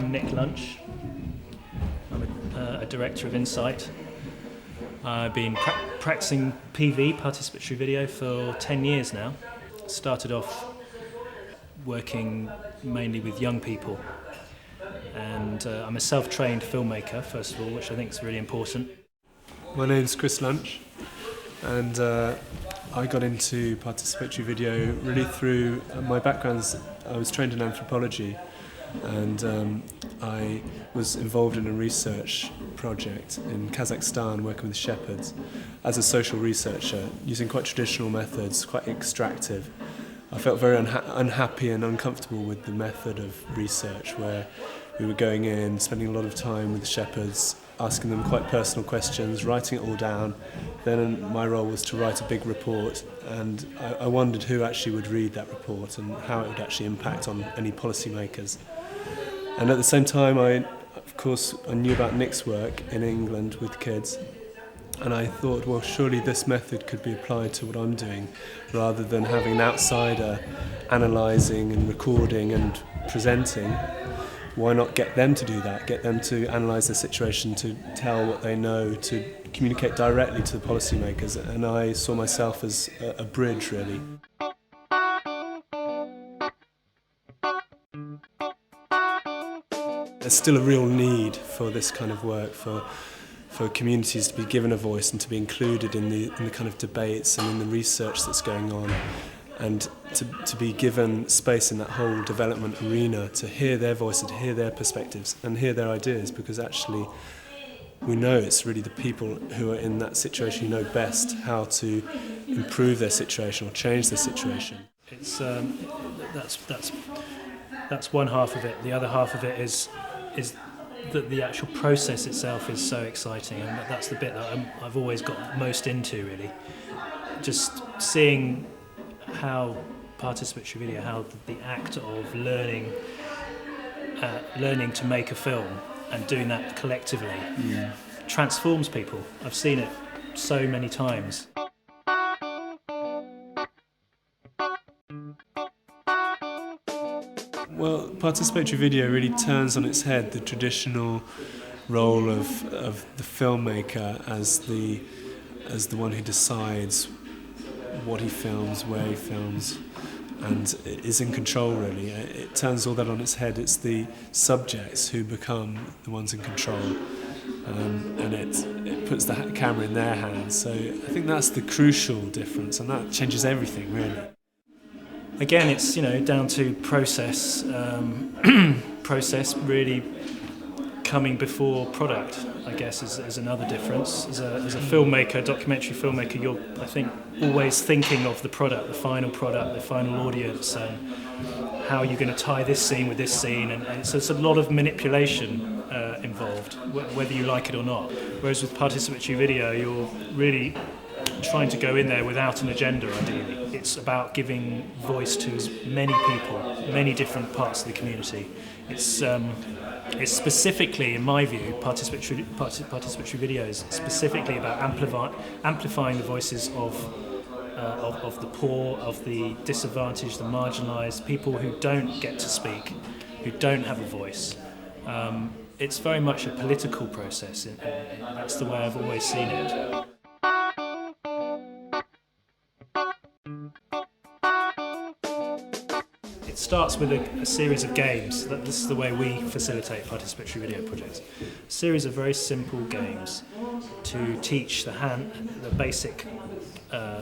I'm Nick Lunch. I'm a director of Insight. I've been practicing PV, participatory video, for 10 years now. Started off working mainly with young people, and I'm a self-trained filmmaker, first of all, which I think is really important. My name's Chris Lunch, and I got into participatory video really through my backgrounds. I was trained in anthropology, and I was involved in a research project in Kazakhstan working with shepherds as a social researcher using quite traditional methods, quite extractive. I felt very unhappy and uncomfortable with the method of research where we were going in, spending a lot of time with the shepherds, asking them quite personal questions, writing it all down. Then my role was to write a big report, and I wondered who actually would read that report and how it would actually impact on any policymakers. And at the same time, I knew about Nick's work in England with kids, and I thought, well, surely this method could be applied to what I'm doing, rather than having an outsider analysing and recording and presenting. Why not get them to do that, get them to analyse the situation, to tell what they know, to communicate directly to the policymakers? And I saw myself as a bridge, really. There's still a real need for this kind of work, for communities to be given a voice and to be included in the kind of debates and in the research that's going on, and to be given space in that whole development arena to hear their voice and to hear their perspectives and hear their ideas, because actually we know it's really the people who are in that situation who know best how to improve their situation or change their situation. It's that's one half of it. The other half of it is that the actual process itself is so exciting, and that's the bit that I've always got most into, really. Just seeing how participatory video, how the act of learning to make a film and doing that collectively transforms people. I've seen it so many times. Well, participatory video really turns on its head the traditional role of the filmmaker as the one who decides what he films, where he films, and is in control, really. It turns all that on its head. It's the subjects who become the ones in control, and it puts the camera in their hands. So I think that's the crucial difference, and that changes everything, really. Again, it's down to process. Process really coming before product, I guess, is another difference. As a filmmaker, documentary filmmaker, you're, I think, always thinking of the product, the final audience, and how you're going to tie this scene with this scene, and so it's a lot of manipulation involved, whether you like it or not. Whereas with participatory video, you're really trying to go in there without an agenda, ideally. It's about giving voice to as many people, many different parts of the community. It's specifically, in my view, participatory video is specifically about amplifying the voices of the poor, of the disadvantaged, the marginalised, people who don't get to speak, who don't have a voice. It's very much a political process, and that's the way I've always seen it. It starts with a series of games. This is the way we facilitate participatory video projects. A series of very simple games to teach the basic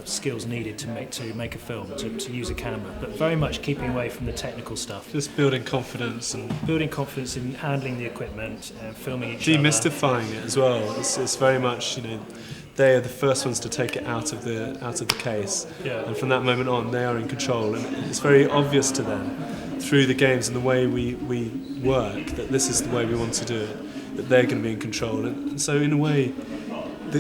skills needed to make a film, to use a camera, but very much keeping away from the technical stuff. Just building confidence in handling the equipment and filming each other. Demystifying it as well. It's very much, they are the first ones to take it out of the case, and from that moment on they are in control, and it's very obvious to them through the games and the way we work that this is the way we want to do it, that they're going to be in control. And so in a way,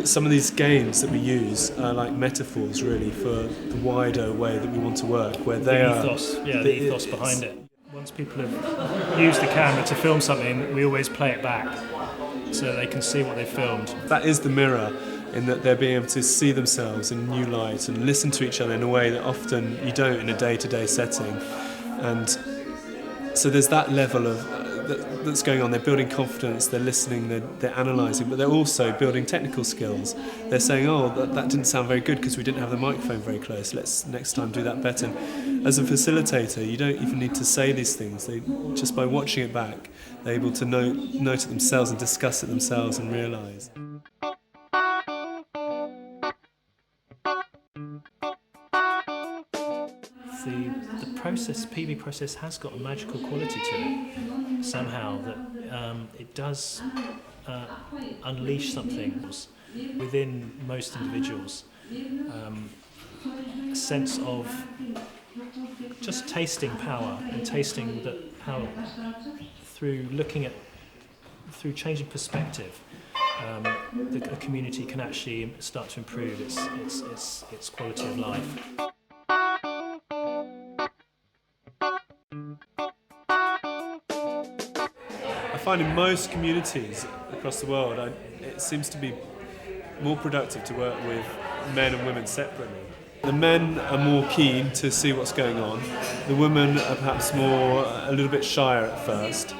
some of these games that we use are like metaphors, really, for the wider way that we want to work, where they are the ethos behind it. Once people have used the camera to film something, we always play it back so they can see what they filmed. That is the mirror, in that they're being able to see themselves in new light and listen to each other in a way that often you don't in a day-to-day setting. And so there's that level of that's going on. They're building confidence, they're listening, they're analysing, but they're also building technical skills. They're saying, oh, that didn't sound very good because we didn't have the microphone very close. Let's next time do that better. As a facilitator, you don't even need to say these things. Just by watching it back, they're able to note it themselves and discuss it themselves and realise. The process, PV process, has got a magical quality to it somehow, that it does unleash something within most individuals, a sense of just tasting power and tasting that how through changing perspective, a community can actually start to improve its quality of life. I find in most communities across the world, it seems to be more productive to work with men and women separately. The men are more keen to see what's going on. The women are perhaps a little bit shyer at first.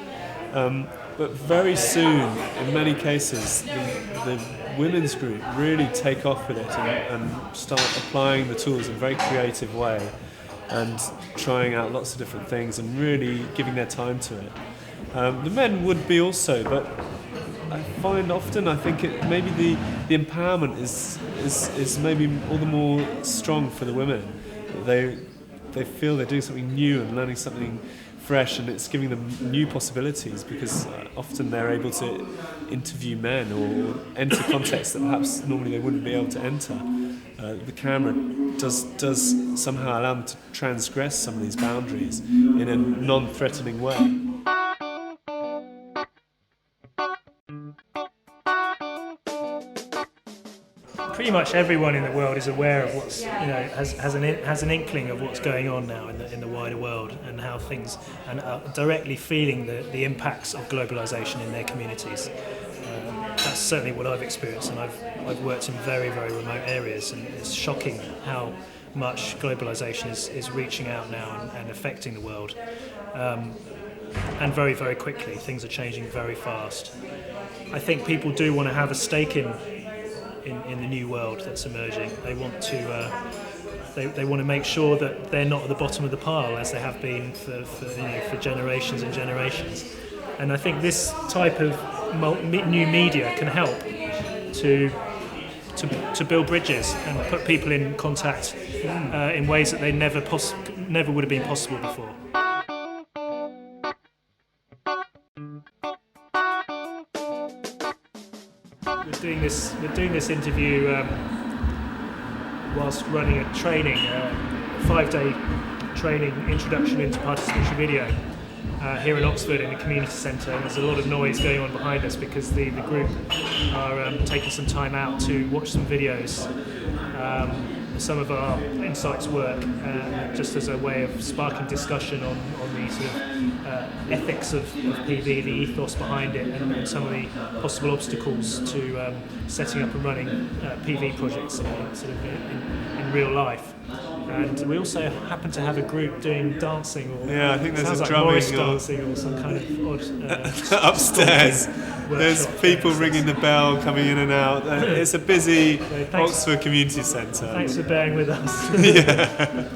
But very soon, in many cases, the women's group really take off with it and start applying the tools in a very creative way and trying out lots of different things and really giving their time to it. The men would be also, but I find often, I think maybe the empowerment is maybe all the more strong for the women. They feel they're doing something new and learning something fresh, and it's giving them new possibilities, because often they're able to interview men or enter contexts that perhaps normally they wouldn't be able to enter. The camera does somehow allow them to transgress some of these boundaries in a non-threatening way. Pretty much everyone in the world is aware of what's, has an inkling of what's going on now in the wider world, and how things, and are directly feeling the impacts of globalisation in their communities. That's certainly what I've experienced, and I've worked in very, very remote areas, and it's shocking how much globalisation is reaching out now and affecting the world. And very, very quickly, things are changing very fast. I think people do want to have a stake in the new world that's emerging. They want to they want to make sure that they're not at the bottom of the pile, as they have been for generations and generations. And I think this type of new media can help to build bridges and put people in contact in ways that they never would have been possible before. We're doing this interview whilst running a training, a 5-day training, introduction into participatory video here in Oxford in the community centre. There's a lot of noise going on behind us because the group are taking some time out to watch some videos, some of our insights work, just as a way of sparking discussion on the sort of ethics of PV, the ethos behind it, and some of the possible obstacles to setting up and running PV projects in real life. And we also happen to have a group doing dancing, or I think there's sounds a like Morris drumming dancing or some kind of odd upstairs. There's people ringing the bell, coming in and out. It's a busy Oxford community centre. Thanks for bearing with us. Yeah.